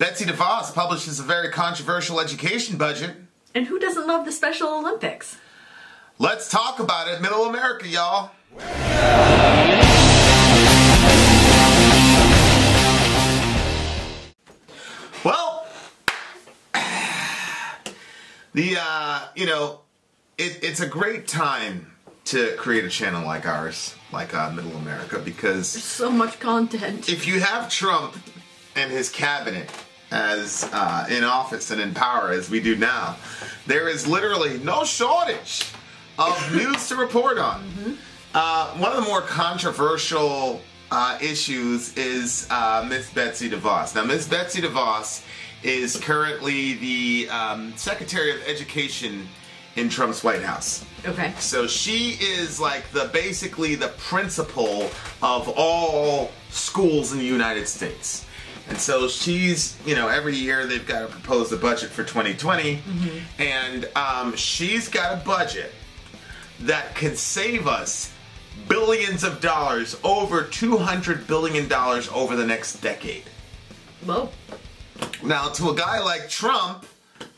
Betsey Devos publishes a very controversial education budget. And who doesn't love the Special Olympics? Let's talk about it, Middle America, y'all. Well, it's a great time to create a channel like ours, like Middle America, because there's so much content. If you have Trump and his cabinet as in office and in power as we do now, there is literally no shortage of news to report on. One of the more controversial issues is Miss Betsey Devos. Now, Miss Betsey Devos is currently the Secretary of Education in Trump's White House. Okay. So she is like basically the principal of all schools in the United States. And so she's, every year they've got to propose a budget for 2020. And she's got a budget that can save us billions of dollars, over $200 billion over the next decade. Whoa. Now, to a guy like Trump,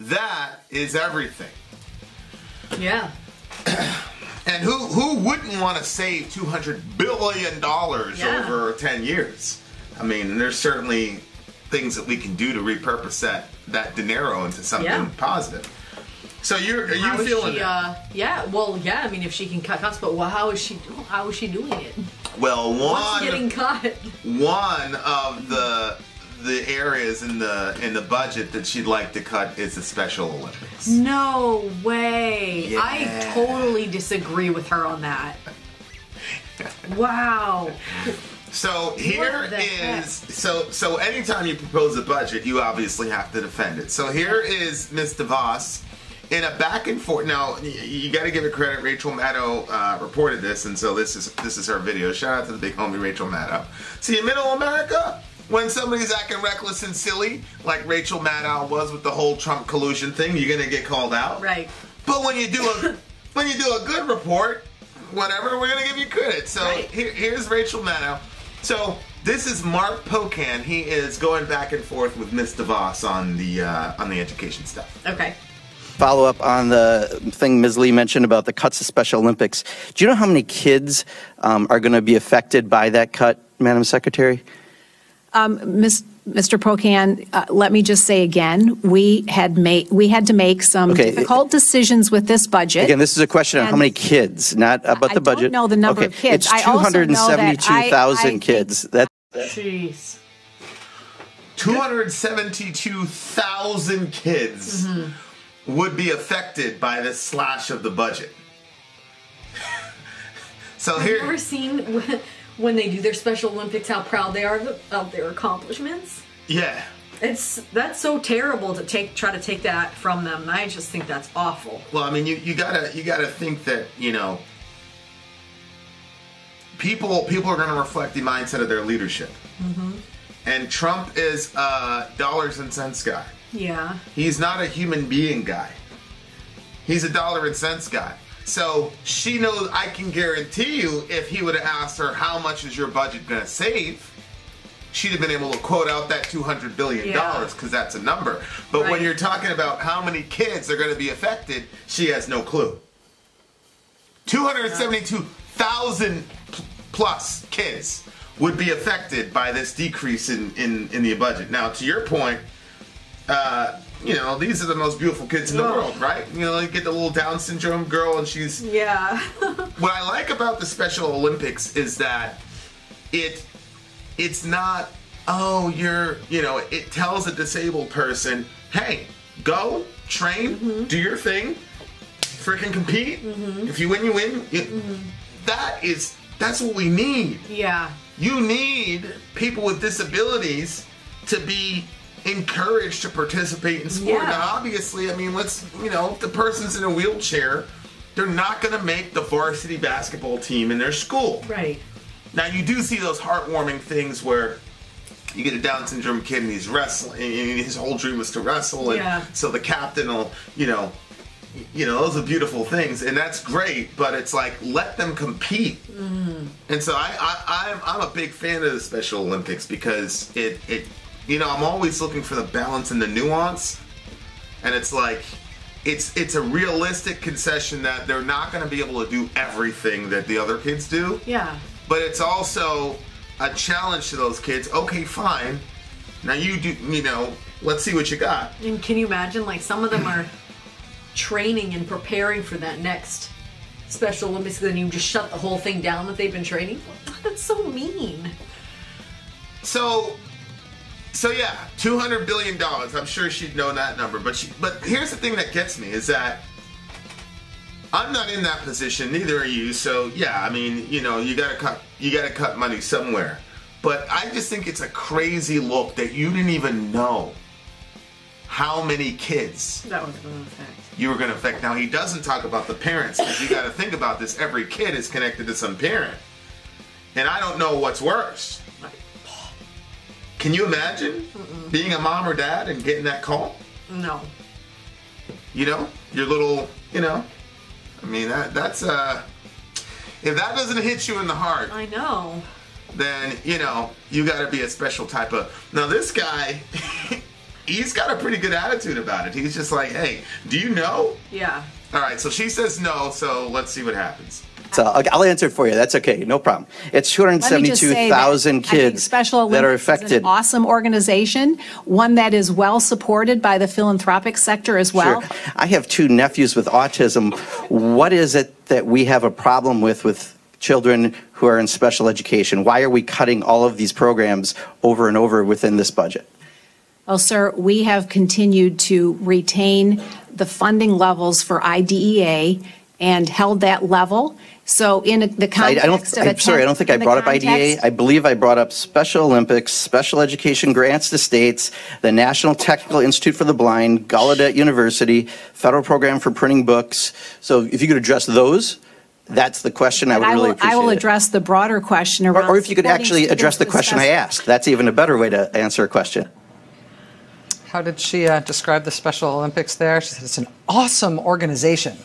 that is everything. Yeah. And who wouldn't want to save $200 billion over 10 years? I mean, there's certainly things that we can do to repurpose that dinero into something positive. So are you feeling it? Yeah. Well, yeah. I mean, if she can cut costs, but how is she doing it? Well, what's getting cut? One of the areas in the budget that she'd like to cut is the Special Olympics. No way. Yeah. I totally disagree with her on that. Wow. So here is so anytime you propose a budget, you obviously have to defend it. So here is Miss Devos in a back and forth. Now you got to give her credit. Rachel Maddow reported this, and so this is her video. Shout out to the big homie Rachel Maddow. See, in Middle America, when somebody's acting reckless and silly, like Rachel Maddow was with the whole Trump collusion thing, you're gonna get called out. Right. But when you do a good report, whatever, we're gonna give you credit. So here's Rachel Maddow. So this is Mark Pocan. He is going back and forth with Miss Devos on the education stuff. Okay. Follow up on the thing Ms. Lee mentioned about the cuts to Special Olympics. Do you know how many kids are going to be affected by that cut, Madam Secretary? Mr. Pocan, let me just say again, we had to make some difficult decisions with this budget. Again, this is a question of how many kids, not about the budget. I don't know the number of kids. It's 272,000 kids. Jeez. 272,000 kids would be affected by this slash of the budget. So I've never seen when they do their Special Olympics how proud they are of their accomplishments. Yeah. That's so terrible to try to take that from them. I just think that's awful. Well, I mean, you gotta think that people are gonna reflect the mindset of their leadership. And Trump is a dollars and cents guy. Yeah. He's not a human being guy. He's a dollar and cents guy. So she knows, I can guarantee you, if he would have asked her how much is your budget going to save, she'd have been able to quote out that $200 billion because that's a number. But when you're talking about how many kids are going to be affected, she has no clue. 272,000 plus kids would be affected by this decrease in the budget. Now, to your point, these are the most beautiful kids in the world, right? You get the little Down syndrome girl, and she's... Yeah. What I like about the Special Olympics is that it's not, it tells a disabled person, hey, go, train, do your thing, freaking compete. If you win, you win. That's what we need. Yeah. You need people with disabilities to be encouraged to participate in sport. Yeah. Now, obviously, I mean, if the person's in a wheelchair, they're not going to make the varsity basketball team in their school. Right. Now, you do see those heartwarming things where you get a Down syndrome kid and he's wrestling, and his whole dream was to wrestle, and so the captain will, those are beautiful things, and that's great, but it's like, let them compete. And so I'm a big fan of the Special Olympics because it I'm always looking for the balance and the nuance. And it's like, it's a realistic concession that they're not going to be able to do everything that the other kids do. Yeah. But it's also a challenge to those kids. Okay, fine. Now you do, let's see what you got. And can you imagine, like, some of them are training and preparing for that next Special Olympics, then you just shut the whole thing down that they've been training for? That's so mean. So yeah, $200 billion. I'm sure she'd know that number. But here's the thing that gets me is that I'm not in that position. Neither are you. So yeah, I mean, you gotta cut money somewhere. But I just think it's a crazy look that you didn't even know how many kids that was going to affect. You were going to affect. Now he doesn't talk about the parents, because you got to think about this. Every kid is connected to some parent, and I don't know what's worse. Can you imagine being a mom or dad and getting that call? No. Your little, I mean, that's if that doesn't hit you in the heart, I know. Then you got to be a special type of. Now this guy, he's got a pretty good attitude about it. He's just like, hey, do you know? Yeah. All right, so she says no, so let's see what happens. So I'll answer it for you. That's okay. No problem. It's 272,000 kids that are affected. Is an awesome organization, one that is well supported by the philanthropic sector as well. Sure. I have 2 nephews with autism. What is it that we have a problem with children who are in special education? Why are we cutting all of these programs over and over within this budget? Well, sir, we have continued to retain the funding levels for IDEA and held that level. So in the context I'm sorry, I don't think I brought up IDEA. I believe I brought up Special Olympics, special education grants to states, the National Technical Institute for the Blind, Gallaudet University, Federal Program for Printing Books. So if you could address those, that's the question I would really appreciate. I will address the broader question around. Or if you could actually address the question I asked. That's even a better way to answer a question. How did she describe the Special Olympics there? She said it's an awesome organization.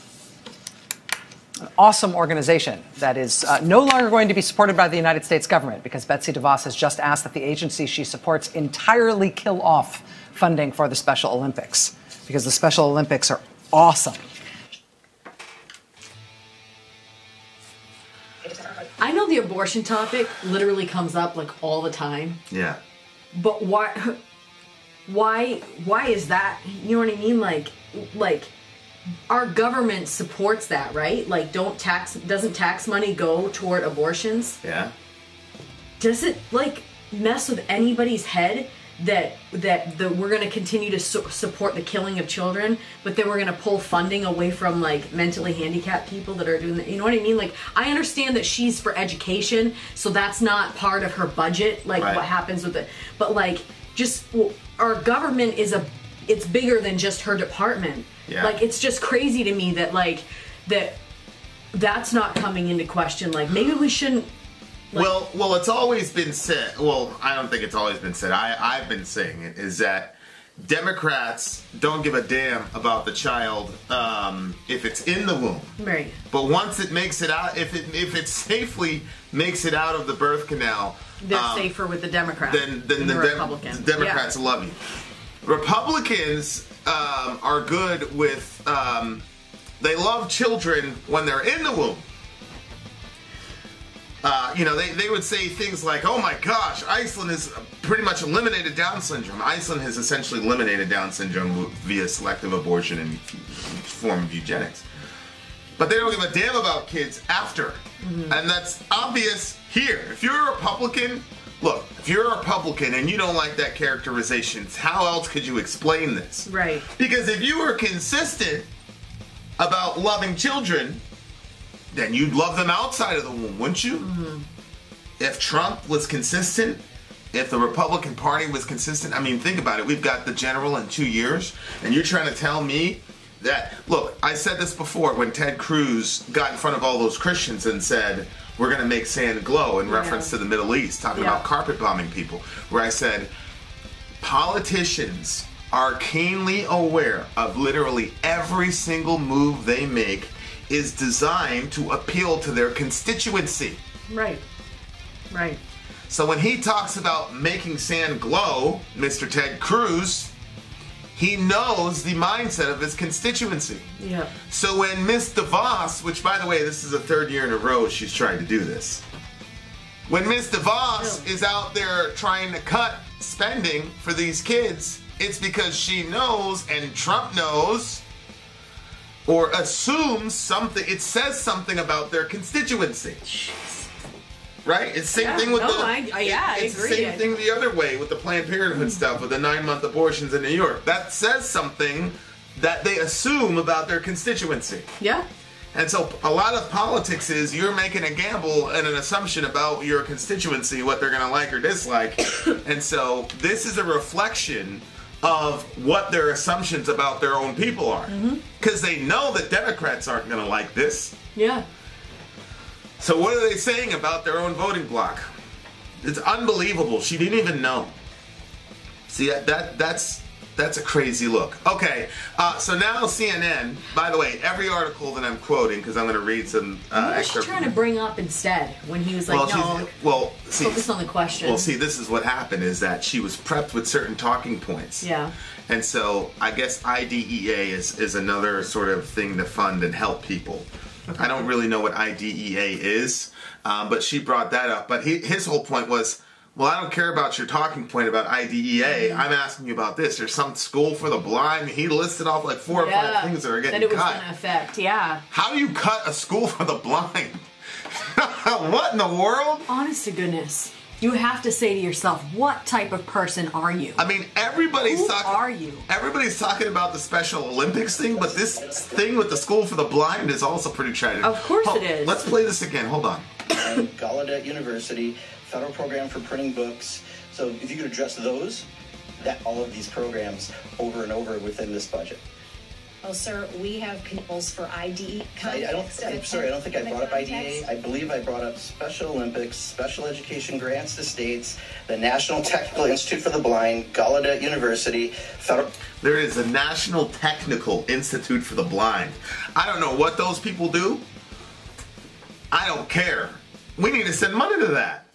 An awesome organization that is no longer going to be supported by the United States government, because Betsey DeVos has just asked that the agency she supports entirely kill off funding for the Special Olympics, because the Special Olympics are awesome. I know the abortion topic literally comes up like all the time. Yeah. But why is that? You know what I mean? Like our government supports that, right? Like doesn't tax money go toward abortions? Yeah. Does it like mess with anybody's head that we're going to continue to support the killing of children, but then we're going to pull funding away from like mentally handicapped people that are doing that? You know what I mean? Like, I understand that she's for education, so that's not part of her budget, like right. What happens with it. But like, just our government it's bigger than just her department. Yeah. Like, it's just crazy to me that like that's not coming into question. Like, maybe we shouldn't. Like, well, it's always been said. Well, I don't think it's always been said. I've been saying it, is that Democrats don't give a damn about the child if it's in the womb. Right. But once it makes it out, if it safely makes it out of the birth canal, they're safer with the Democrats. Then the Republicans. Democrats love you. Republicans are good with. They love children when they're in the womb. They would say things like, oh my gosh, Iceland has pretty much eliminated Down syndrome. Iceland has essentially eliminated Down syndrome via selective abortion and form of eugenics. But they don't give a damn about kids after. Mm-hmm. And that's obvious here. If you're a Republican, look, if you're a Republican and you don't like that characterization, how else could you explain this? Right. Because if you were consistent about loving children, then you'd love them outside of the womb, wouldn't you? Mm-hmm. If Trump was consistent, if the Republican Party was consistent, I mean, think about it. We've got the general in 2 years, and you're trying to tell me that, look, I said this before when Ted Cruz got in front of all those Christians and said, we're going to make sand glow in reference to the Middle East, talking about carpet bombing people, where I said, politicians are keenly aware of literally every single move they make is designed to appeal to their constituency. Right. Right. So when he talks about making sand glow, Mr. Ted Cruz, he knows the mindset of his constituency. Yeah. So when Miss DeVos, which by the way, this is the third year in a row she's trying to do this. When Miss DeVos is out there trying to cut spending for these kids, it's because she knows, and Trump knows, or assumes something, it says something about their constituency. Right? It's the same thing with I it's agree. the same thing the other way with the Planned Parenthood stuff, with the 9-month abortions in New York. That says something that they assume about their constituency. Yeah. And so a lot of politics is you're making a gamble and an assumption about your constituency, what they're going to like or dislike. And so this is a reflection of what their assumptions about their own people are. Because they know that Democrats aren't going to like this. Yeah. So what are they saying about their own voting bloc? It's unbelievable. She didn't even know. See, that's a crazy look. Okay, so now CNN, by the way, every article that I'm quoting, because I'm going to read some What was she excerpt. trying to bring up instead when he was like, focus on the question? Well, see, this is what happened, is that she was prepped with certain talking points. Yeah. And so I guess IDEA is another sort of thing to fund and help people. I don't really know what IDEA is, but she brought that up. But his whole point was, well, I don't care about your talking point about IDEA. I'm asking you about this. There's some school for the blind. He listed off like 4 or 5 things that are getting cut. That it was going to affect, yeah. How do you cut a school for the blind? What in the world? Honest to goodness. You have to say to yourself, what type of person are you? I mean, everybody's talking. Who are you? Everybody's talking about the Special Olympics thing, but this thing with the school for the blind is also pretty tragic. Of course it is. Let's play this again. Hold on. And Gallaudet University, federal program for printing books. So if you could address those, all of these programs over and over within this budget. Oh, sir, we have goals for IDE. I'm sorry, I don't think I brought up IDEA. I believe I brought up Special Olympics, special education grants to states, the National Technical Institute for the Blind, Gallaudet University, federal... There is a National Technical Institute for the Blind. I don't know what those people do. I don't care. We need to send money to that.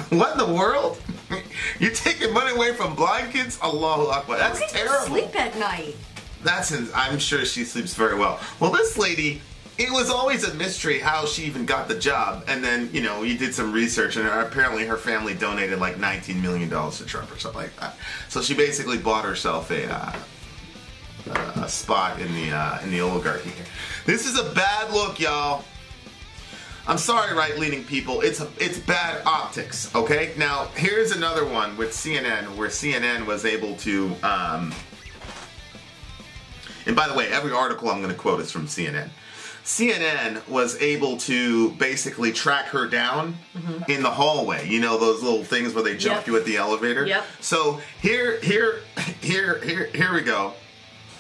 What in the world? You're taking money away from blind kids? Allahu Akbar. That's terrible. Sleep at night. I'm sure she sleeps very well. Well, this lady, it was always a mystery how she even got the job. And then, you did some research, and apparently her family donated like $19 million to Trump or something like that. So she basically bought herself a spot in the oligarchy here. This is a bad look, y'all. I'm sorry, right-leaning people. It's bad optics, okay? Now, here's another one with CNN, where CNN was able to... and by the way, every article I'm going to quote is from CNN. CNN was able to basically track her down in the hallway. You know those little things where they jump you at the elevator? Yep. So here we go.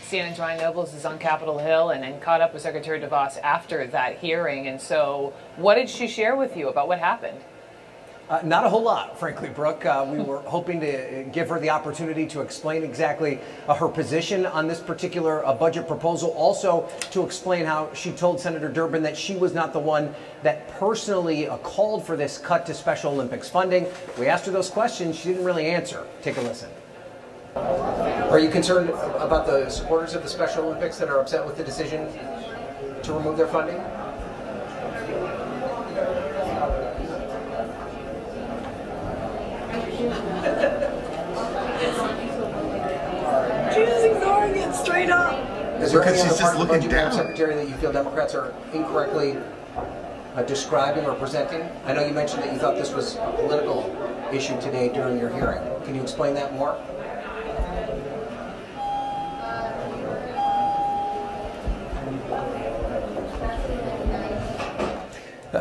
CNN's Ryan Nobles is on Capitol Hill and caught up with Secretary DeVos after that hearing. And so what did she share with you about what happened? Not a whole lot, frankly, Brooke. We were hoping to give her the opportunity to explain exactly her position on this particular budget proposal. Also, to explain how she told Senator Durbin that she was not the one that personally called for this cut to Special Olympics funding. We asked her those questions. She didn't really answer. Take a listen. Are you concerned about the supporters of the Special Olympics that are upset with the decision to remove their funding? She's just ignoring it straight up. Is there any Because she's other just part of the looking budget, Madam down. Secretary, that you feel Democrats are incorrectly describing or presenting? I know you mentioned that you thought this was a political issue today during your hearing. Can you explain that more?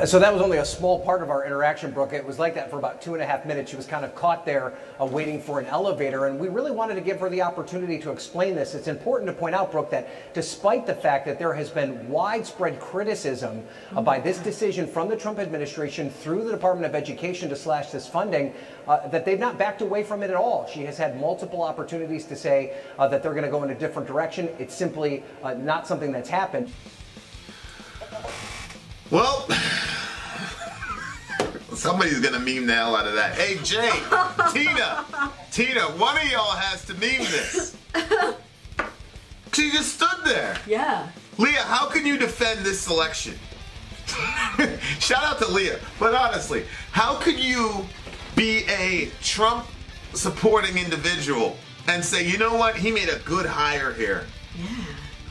So that was only a small part of our interaction, Brooke. It was like that for about 2.5 minutes. She was kind of caught there waiting for an elevator, and we really wanted to give her the opportunity to explain this. It's important to point out, Brooke, that despite the fact that there has been widespread criticism by this decision from the Trump administration through the Department of Education to slash this funding, that they've not backed away from it at all. She has had multiple opportunities to say that they're going to go in a different direction. It's simply not something that's happened. Well, Somebody's gonna meme the hell out of that. Hey, Jay, Tina, one of y'all has to meme this. She just stood there. Yeah. Leah, how can you defend this selection? Shout out to Leah. But honestly, how could you be a Trump supporting individual and say, you know what, he made a good hire here? Yeah.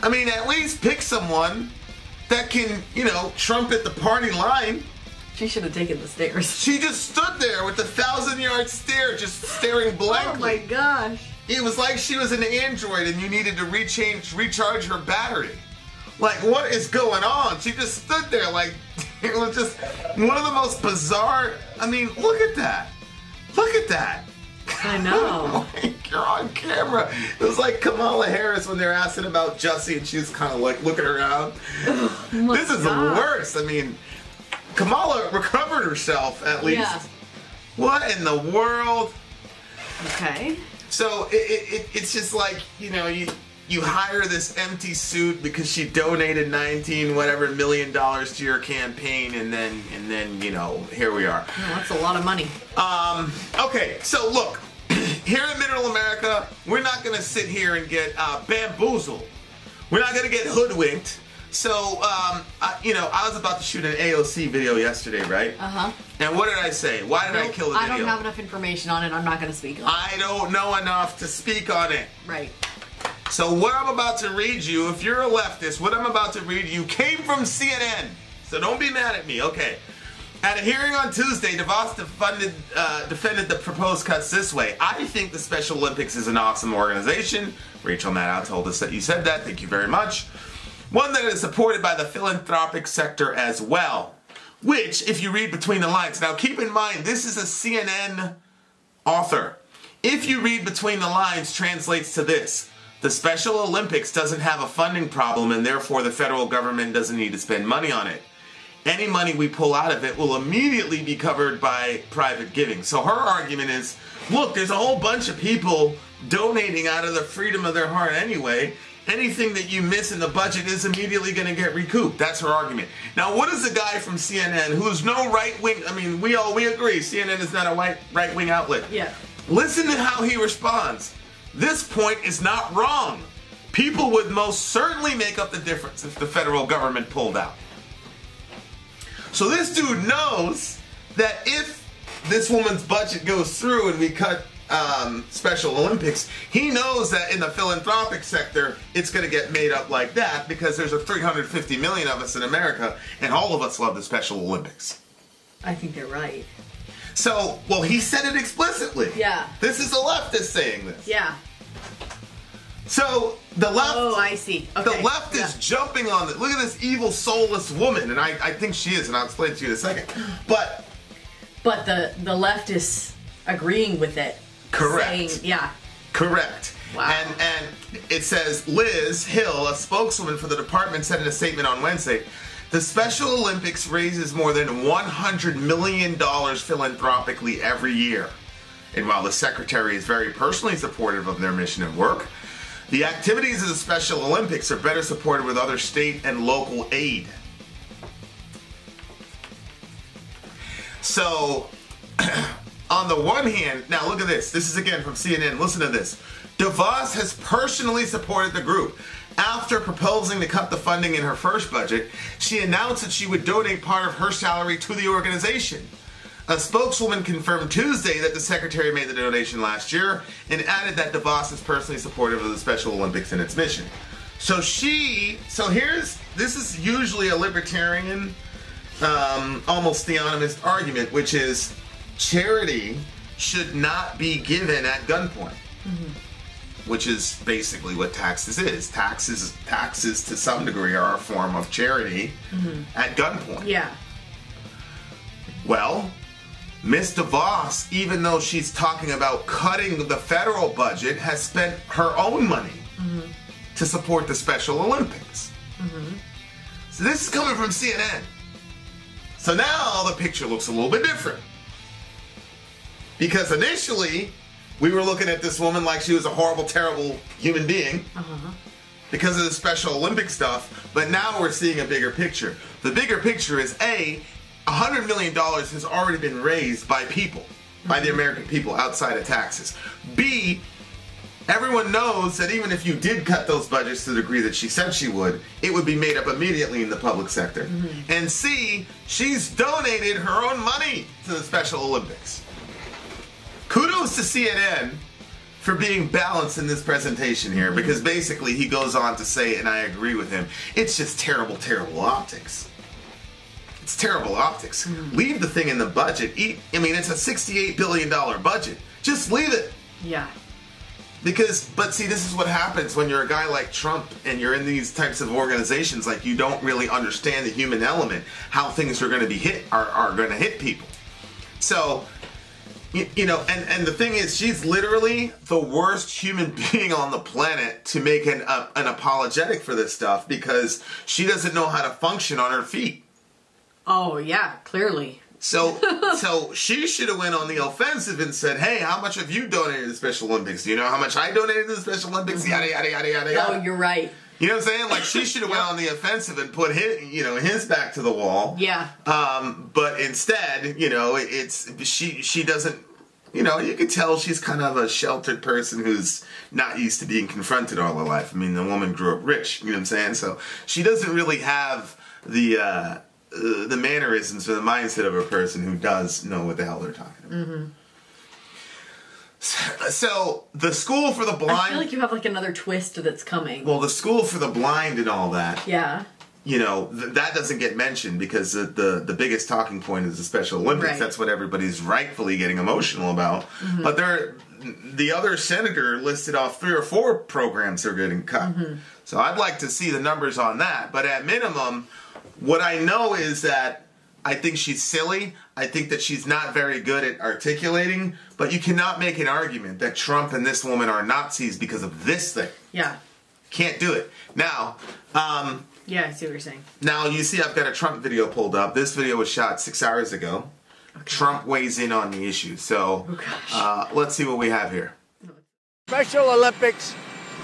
I mean, at least pick someone that can, trumpet the party line. She should have taken the stairs. She just stood there with the 1,000-yard stare, just staring blankly. Oh my gosh. It was like she was an android and you needed to recharge her battery. Like, what is going on? She just stood there like, it was just one of the most bizarre, I mean, look at that. Look at that. I know. You're on camera. It was like Kamala Harris when they're asking about Jussie and she's kind of like looking around. This is the worst. I mean, Kamala recovered herself at least. Yeah. What in the world? Okay. So it's just like, you hire this empty suit because she donated $19 million to your campaign, and then here we are. Oh, that's a lot of money. Okay, so look, here in Middle America, we're not going to sit here and get bamboozled. We're not going to get hoodwinked. So, I was about to shoot an AOC video yesterday, right? Uh-huh. And what did I say? Why did I kill the video? I don't have enough information on it. I'm not going to speak on it. I don't know enough to speak on it. Right. So what I'm about to read you, if you're a leftist, what I'm about to read you came from CNN. So don't be mad at me, okay? At a hearing on Tuesday, DeVos defended the proposed cuts this way. I think the Special Olympics is an awesome organization. Rachel Maddow told us that you said that. Thank you very much. One that is supported by the philanthropic sector as well. Which, if you read between the lines, now keep in mind, this is a CNN author. If you read between the lines, translates to this. The Special Olympics doesn't have a funding problem and therefore the federal government doesn't need to spend money on it. Any money we pull out of it will immediately be covered by private giving. So her argument is, look, there's a whole bunch of people donating out of the freedom of their heart anyway. Anything that you miss in the budget is immediately going to get recouped. That's her argument. Now, what is the guy from CNN who's no right-wing, I mean, we agree, CNN is not a right-wing outlet. Yeah. Listen to how he responds. This point is not wrong. People would most certainly make up the difference if the federal government pulled out. So this dude knows that if this woman's budget goes through and we cut Special Olympics, he knows that in the philanthropic sector, it's going to get made up like that because there's a 350 million of us in America and all of us love the Special Olympics. I think they're right. So, well, he said it explicitly. Yeah. This is a leftist saying this. Yeah. So, the left... Oh, I see. Okay. The left is jumping on it. Look at this evil, soulless woman, and I think she is, and I'll explain it to you in a second. But the left is agreeing with it. Correct. Saying, yeah. Correct. Wow. And it says, Liz Hill, a spokeswoman for the department, said in a statement on Wednesday, the Special Olympics raises more than $100 million philanthropically every year. And while the secretary is very personally supportive of their mission and work, the activities of the Special Olympics are better supported with other state and local aid. So, on the one hand, now look at this. This is again from CNN. Listen to this. DeVos has personally supported the group. After proposing to cut the funding in her first budget, she announced that she would donate part of her salary to the organization. A spokeswoman confirmed Tuesday that the secretary made the donation last year and added that DeVos is personally supportive of the Special Olympics and its mission. So this is usually a libertarian, almost theonomist argument, which is charity should not be given at gunpoint. Mm-hmm. Which is basically what taxes is. Taxes to some degree are a form of charity at gunpoint. Yeah. Well, Ms. DeVos, even though she's talking about cutting the federal budget, has spent her own money to support the Special Olympics. Mm-hmm. So this is coming from CNN. So now the picture looks a little bit different. Because initially, we were looking at this woman like she was a horrible, terrible human being because of the Special Olympic stuff, but now we're seeing a bigger picture. The bigger picture is, A, $100 million has already been raised by people, by the American people outside of taxes. B, everyone knows that even if you did cut those budgets to the degree that she said she would, it would be made up immediately in the public sector. And C, she's donated her own money to the Special Olympics. Kudos to CNN for being balanced in this presentation here, because basically he goes on to say, and I agree with him, it's just terrible, terrible optics. It's terrible optics. Leave the thing in the budget. I mean, it's a $68 billion budget. Just leave it. Yeah. Because, but see, this is what happens when you're a guy like Trump and you're in these types of organizations. Like, you don't really understand the human element, how things are going to be are going to hit people. So, you know, and the thing is, she's literally the worst human being on the planet to make an apologetic for this stuff, because she doesn't know how to function on her feet. Oh, yeah, clearly. So she should have went on the offensive and said, hey, how much have you donated to the Special Olympics? Do you know how much I donated to the Special Olympics? Yada, yada, yada, yada, yada. Oh, you're right. You know what I'm saying? Like, she should have went on the offensive and put his back to the wall. Yeah. But instead, you know, she doesn't, you know, you can tell she's kind of a sheltered person who's not used to being confronted all her life. I mean, the woman grew up rich, you know what I'm saying? So she doesn't really have the mannerisms or the mindset of a person who does know what the hell they're talking about. So the school for the blind. I feel like you have like another twist that's coming. Well, the school for the blind and all that. Yeah. You know, that doesn't get mentioned because the biggest talking point is the Special Olympics. Right. That's what everybody's rightfully getting emotional about. But the other senator listed off 3 or 4 programs that are getting cut. So I'd like to see the numbers on that. But at minimum, what I know is that I think she's silly. I think that she's not very good at articulating. But you cannot make an argument that Trump and this woman are Nazis because of this thing. Yeah. Can't do it. Now, yeah, I see what you're saying. now you see I've got a Trump video pulled up. This video was shot 6 hours ago. Okay. Trump weighs in on the issue. So let's see what we have here. Special Olympics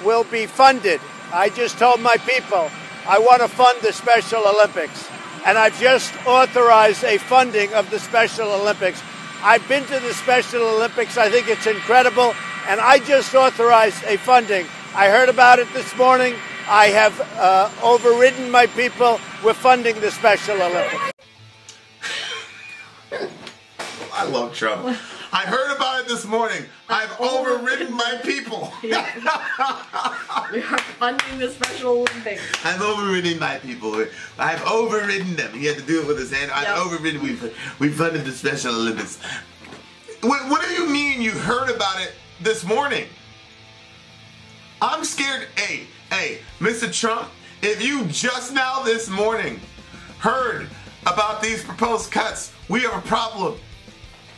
will be funded. I just told my people I want to fund the Special Olympics. And I've just authorized a funding of the Special Olympics. I've been to the Special Olympics. I think it's incredible. And I just authorized a funding. I heard about it this morning. I have overridden my people. We're funding the Special Olympics. I love Trump. I heard about it this morning. I've overridden my people. We are funding the Special Olympics. I've overridden my people. I've overridden them. He had to do it with his hand. I've overridden. We funded the Special Olympics. What do you mean you heard about it this morning? I'm scared. Hey, Mr. Trump, if you just now this morning heard about these proposed cuts, we have a problem.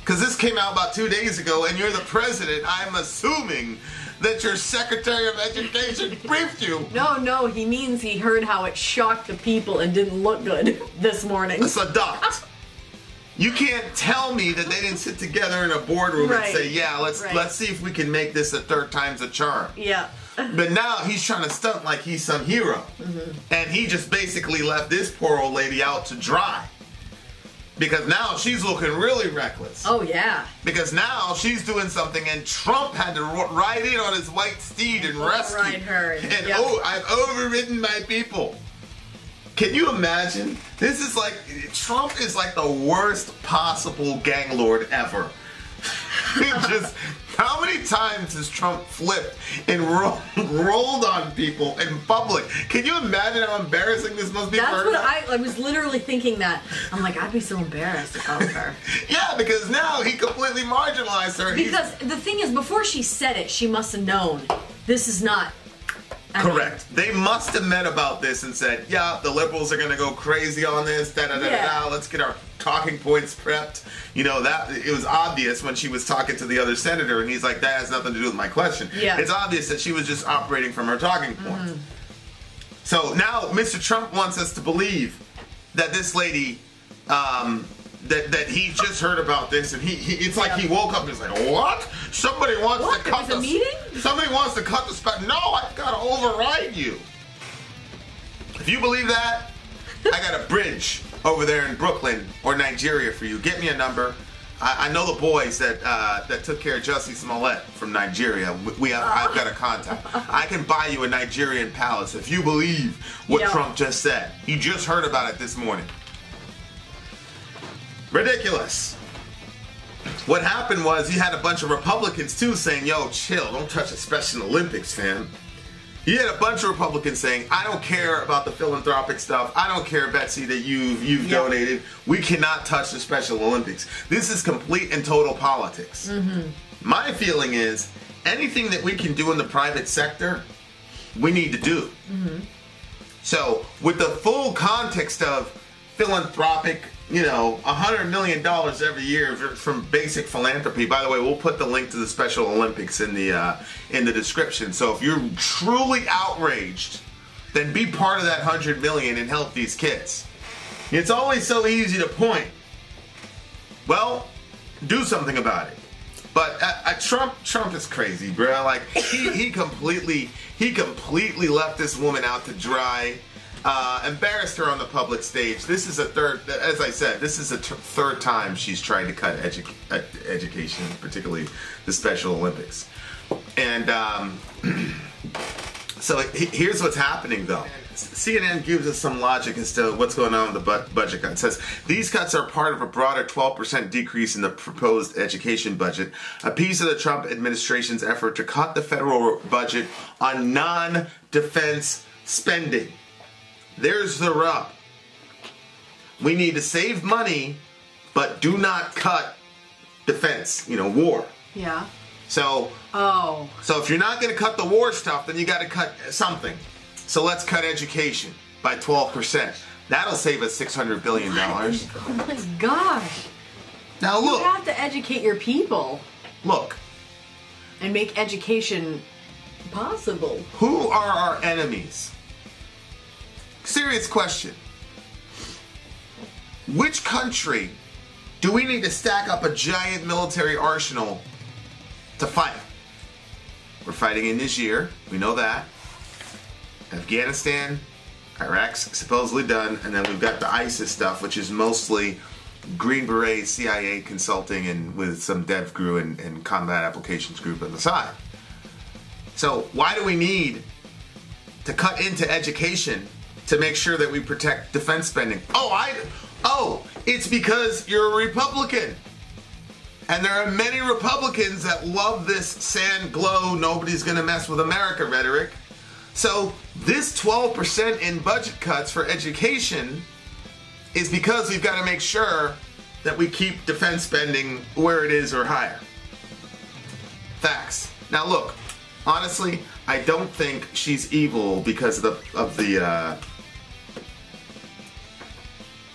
Because this came out about 2 days ago, and you're the president. I'm assuming that your Secretary of Education briefed you. No, he means he heard how it shocked the people and didn't look good this morning. It's a duct. You can't tell me that they didn't sit together in a boardroom and say, yeah, let's see if we can make this a 3rd time's a charm. Yeah. But now he's trying to stunt like he's some hero. And he just basically left this poor old lady out to dry. Because now she's looking really reckless. Oh, yeah. Because now she's doing something and Trump had to ride in on his white steed and rescue. Ride her. And I've overridden my people. Can you imagine? This is like, Trump is like the worst possible gang lord ever. Just, how many times has Trump flipped and rolled on people in public? Can you imagine how embarrassing this must be for her? That's what I was literally thinking that. I'm like, I'd be so embarrassed about her. Yeah, because now he completely marginalized her. Because the thing is, before she said it, she must have known this is not... Correct. They must have met about this and said, yeah, the liberals are going to go crazy on this, da-da-da-da-da, let's get our talking points prepped. You know, that it was obvious when she was talking to the other senator, and he's like, that has nothing to do with my question. Yeah. It's obvious that she was just operating from her talking points. So now Mr. Trump wants us to believe that this lady, that he just heard about this, and it's like he woke up and was like, what? Somebody wants to cut the meeting? Somebody wants to cut the spec. No, I've got to override you. If you believe that, I got a bridge over there in Brooklyn or Nigeria for you. Get me a number. I know the boys that took care of Jussie Smollett from Nigeria. I've got a contact. I can buy you a Nigerian palace if you believe what Trump just said. You just heard about it this morning. Ridiculous. What happened was you had a bunch of Republicans too saying, yo, chill, don't touch the Special Olympics, fam. You had a bunch of Republicans saying, I don't care about the philanthropic stuff. I don't care, Betsy, that you've donated. We cannot touch the Special Olympics. This is complete and total politics. Mm-hmm. My feeling is anything that we can do in the private sector, we need to do. Mm-hmm. So with the full context of philanthropic, $100 million every year from basic philanthropy. By the way, we'll put the link to the Special Olympics in the description. So if you're truly outraged, then be part of that $100 million and help these kids. It's always so easy to point. Well, do something about it. But Trump is crazy, bro. Like he completely left this woman out to dry. Embarrassed her on the public stage. This is as I said, this is the third time she's tried to cut education, particularly the Special Olympics. And so here's what's happening, though. CNN gives us some logic as to what's going on with the budget cut. It says, these cuts are part of a broader 12% decrease in the proposed education budget, a piece of the Trump administration's effort to cut the federal budget on non-defense spending. There's the rub. We need to save money, but do not cut defense, war. Yeah. So if you're not going to cut the war stuff, then you got to cut something. So let's cut education by 12%. That'll save us $600 billion. Oh my gosh. Now look. You have to educate your people. Look. And make education possible. Who are our enemies? Serious question. Which country do we need to stack up a giant military arsenal to fight? We're fighting in Niger. We know that. Afghanistan, Iraq's supposedly done, and then we've got the ISIS stuff, which is mostly Green Beret, CIA consulting, and with some dev crew and combat applications group on the side. So why do we need to cut into education to make sure that we protect defense spending? It's because you're a Republican. And there are many Republicans that love this sand glow, nobody's gonna mess with America rhetoric. So this 12% in budget cuts for education is because we've got to make sure that we keep defense spending where it is or higher. Facts. Now look, honestly, I don't think she's evil because of the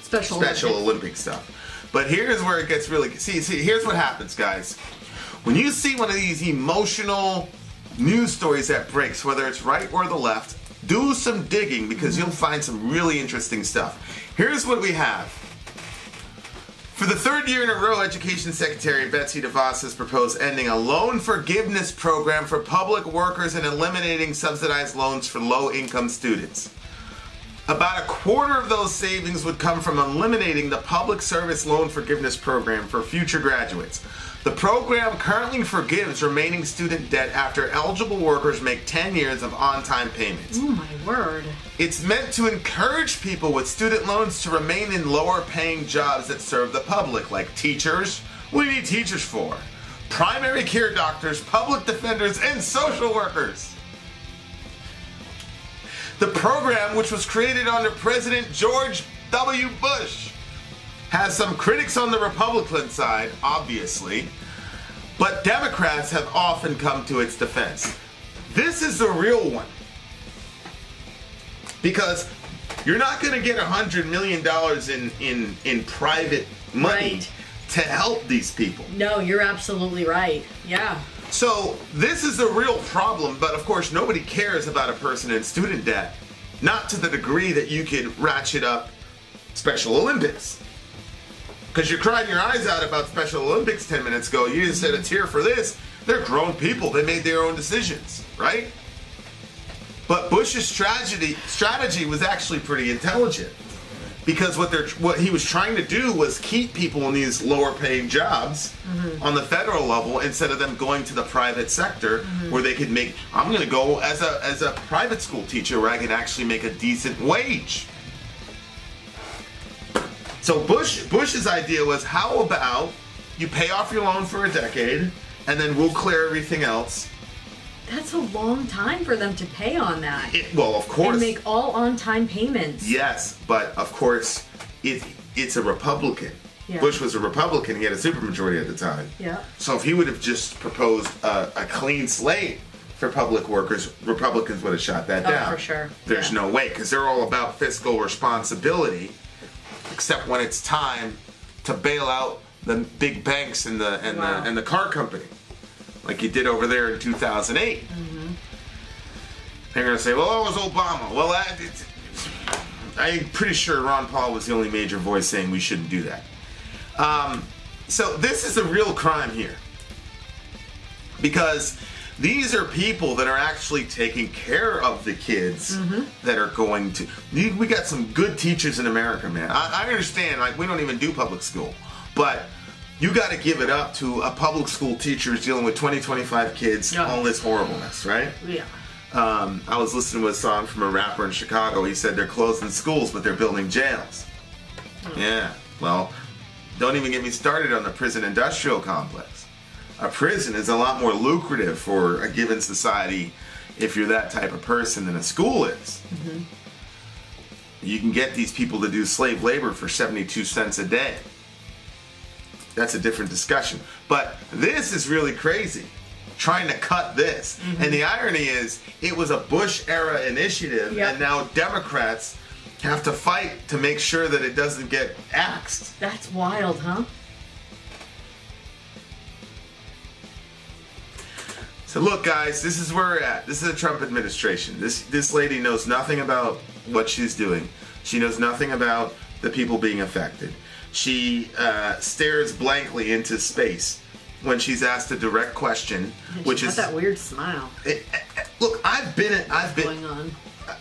Special Olympic stuff. But here's where it gets really... See, here's what happens, guys. When you see one of these emotional news stories that breaks, whether it's right or the left, do some digging because you'll find some really interesting stuff. Here's what we have. For the third year in a row, Education Secretary Betsey Devos has proposed ending a loan forgiveness program for public workers and eliminating subsidized loans for low-income students. About a quarter of those savings would come from eliminating the public service loan forgiveness program for future graduates. The program currently forgives remaining student debt after eligible workers make 10 years of on-time payments. Oh my word. It's meant to encourage people with student loans to remain in lower-paying jobs that serve the public, like teachers. What do you need teachers for? Primary care doctors, public defenders, and social workers. The program, which was created under President George W. Bush, has some critics on the Republican side, obviously, but Democrats have often come to its defense. This is the real one. Because you're not going to get $100 million in private money to help these people. No, you're absolutely right. Yeah. So this is a real problem, but of course nobody cares about a person in student debt. Not to the degree that you could ratchet up Special Olympics. Because you're crying your eyes out about Special Olympics 10 minutes ago. You didn't shed a tear for this. They're grown people. They made their own decisions, right? But Bush's strategy was actually pretty intelligent. because what he was trying to do was keep people in these lower paying jobs on the federal level instead of them going to the private sector where they could make. I'm going to go as a private school teacher where I can actually make a decent wage. So Bush's idea was, how about you pay off your loan for a decade and then we'll clear everything else. That's a long time for them to pay on that. Well, of course. And make all on-time payments. Yes, but of course, it's a Republican. Yeah. Bush was a Republican. He had a supermajority at the time. Yeah. So if he would have just proposed a clean slate for public workers, Republicans would have shot that down. For sure. There's no way, because they're all about fiscal responsibility, except when it's time to bail out the big banks and the car company, like you did over there in 2008. They're going to say, well, that was Obama. Well, I'm pretty sure Ron Paul was the only major voice saying we shouldn't do that. So this is a real crime here. Because these are people that are actually taking care of the kids that are going to... We got some good teachers in America, man. I understand, like, we don't even do public school. But you got to give it up to a public school teacher who's dealing with 20, 25 kids, all this horribleness, right? Yeah. I was listening to a song from a rapper in Chicago. He said they're closing schools, but they're building jails. Yeah, well, don't even get me started on the prison industrial complex. A prison is a lot more lucrative for a given society if you're that type of person than a school is. You can get these people to do slave labor for 72 cents a day. That's a different discussion. But this is really crazy, trying to cut this. And the irony is, it was a Bush-era initiative, and now Democrats have to fight to make sure that it doesn't get axed. That's wild, huh? So look, guys, this is where we're at. This is the Trump administration. This lady knows nothing about what she's doing. She knows nothing about the people being affected. She stares blankly into space when she's asked a direct question, which is that weird smile. Look, I've been. Going on.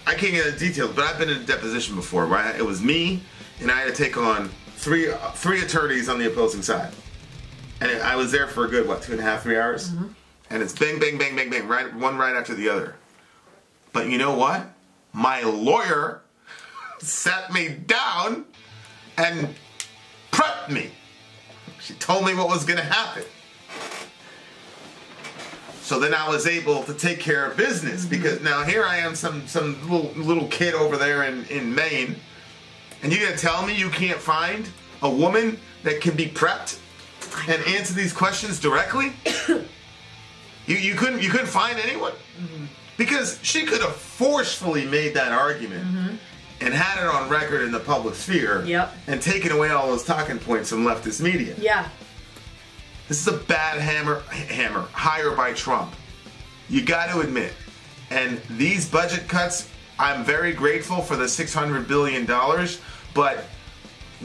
I can't get into details, but I've been in a deposition before, right? It was me, and I had to take on three attorneys on the opposing side, and I was there for a good 2.5, 3 hours, and it's bang, bang, bang, bang, bang, right, one right after the other. But you know what? My lawyer sat me down and prepped me. She told me what was going to happen. So then I was able to take care of business, because now here I am, some little kid over there in Maine, and you're going to tell me you can't find a woman that can be prepped and answer these questions directly? You couldn't find anyone? Because she could have forcefully made that argument and had it on record in the public sphere and taken away all those talking points from leftist media. Yeah. This is a bad hire by Trump. You got to admit. And these budget cuts, I'm very grateful for the $600 billion, but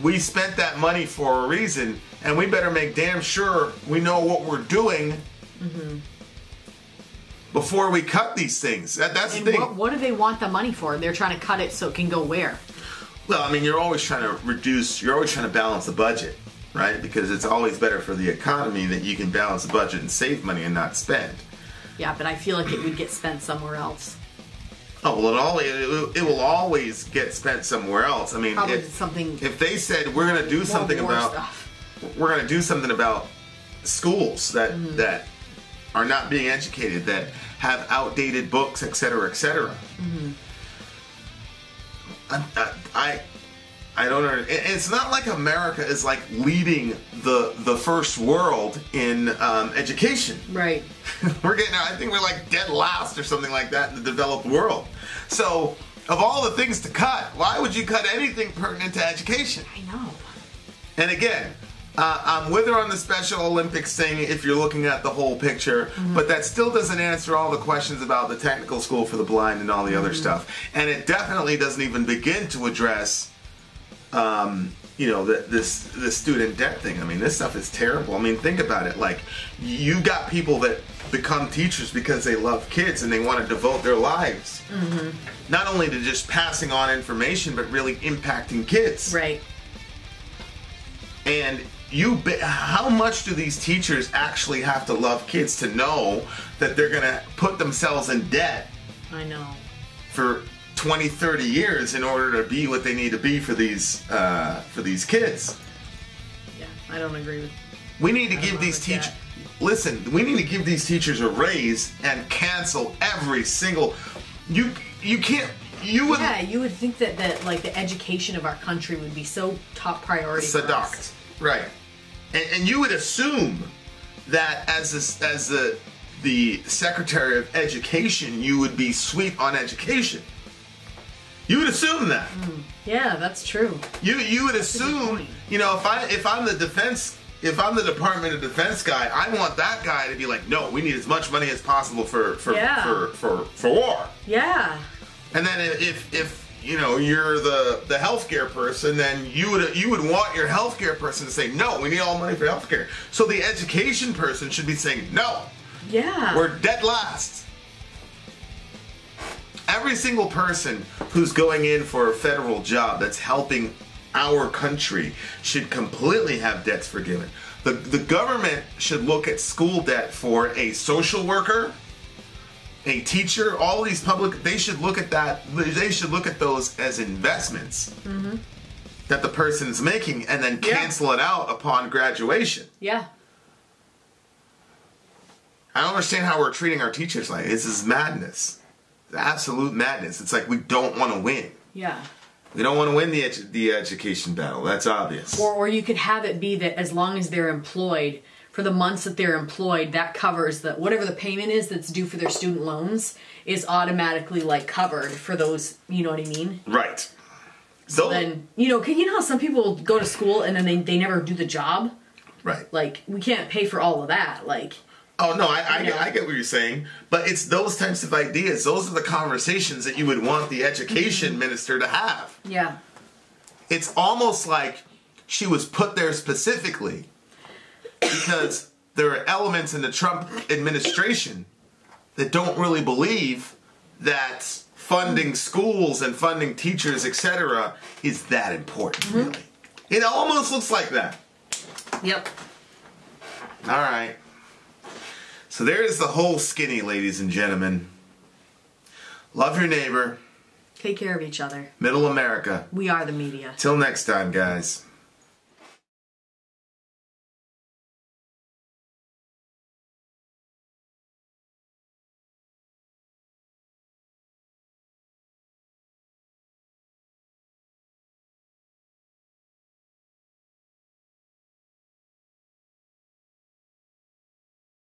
we spent that money for a reason, and we better make damn sure we know what we're doing before we cut these things. That's the thing. What do they want the money for? They're trying to cut it so it can go where? Well, I mean, you're always trying to balance the budget, right? Because it's always better for the economy that you can balance the budget and save money and not spend. Yeah, but I feel like it would get spent somewhere else. Oh, well, it will always get spent somewhere else. I mean, if they said we're going to do something about schools that are not being educated, that have outdated books, et cetera, et cetera. I don't know. It's not like America is like leading the first world in education. Right. I think we're like dead last or something like that in the developed world. So, of all the things to cut, why would you cut anything pertinent to education? I know. And again, I'm with her on the Special Olympics thing if you're looking at the whole picture, but that still doesn't answer all the questions about the technical school for the blind and all the other stuff. And it definitely doesn't even begin to address this student debt thing. I mean, this stuff is terrible. I mean, think about it. Like, you got people that become teachers because they love kids and they want to devote their lives not only to just passing on information, but really impacting kids. Right. And how much do these teachers actually have to love kids to know that they're going to put themselves in debt? I know. For 20, 30 years in order to be what they need to be for these kids. Yeah, I don't agree with. We need to give these teachers. Listen, we need to give these teachers a raise and cancel every single. You can't. You would. Yeah, you would think that like the education of our country would be so top priority. Seduct, right? And you would assume that as the Secretary of Education, you would be sweet on education. You would assume that. Yeah, that's true. You would assume, if I'm the defense, if I'm the Department of Defense guy, I want that guy to be like, no, we need as much money as possible for war. Yeah. And then if you're the healthcare person, then you would want your healthcare person to say, no, we need all the money for healthcare. So the education person should be saying, no. Yeah. We're dead last. Every single person who's going in for a federal job that's helping our country should completely have debts forgiven. The government should look at school debt for a social worker, a teacher, all these they should look at that. They should look at those as investments that the person's making and then cancel it out upon graduation. Yeah. I don't understand how we're treating our teachers like this. Is madness. It's absolute madness. It's like we don't want to win. Yeah. We don't want to win the education battle. That's obvious. Or you could have it be that as long as they're employed, for the months that they're employed, that covers whatever the payment is that's due for their student loans is automatically like covered for those. You know what I mean? Right. So then how some people go to school and then they never do the job. Right. Like we can't pay for all of that. Like. Oh, no, I get what you're saying. But it's those types of ideas. Those are the conversations that you would want the education minister to have. Yeah. It's almost like she was put there specifically because there are elements in the Trump administration that don't really believe that funding schools and funding teachers, etc., is that important, really. It almost looks like that. Yep. All right. So there's the whole skinny, ladies and gentlemen. Love your neighbor. Take care of each other. Middle America. We are the media. Till next time, guys.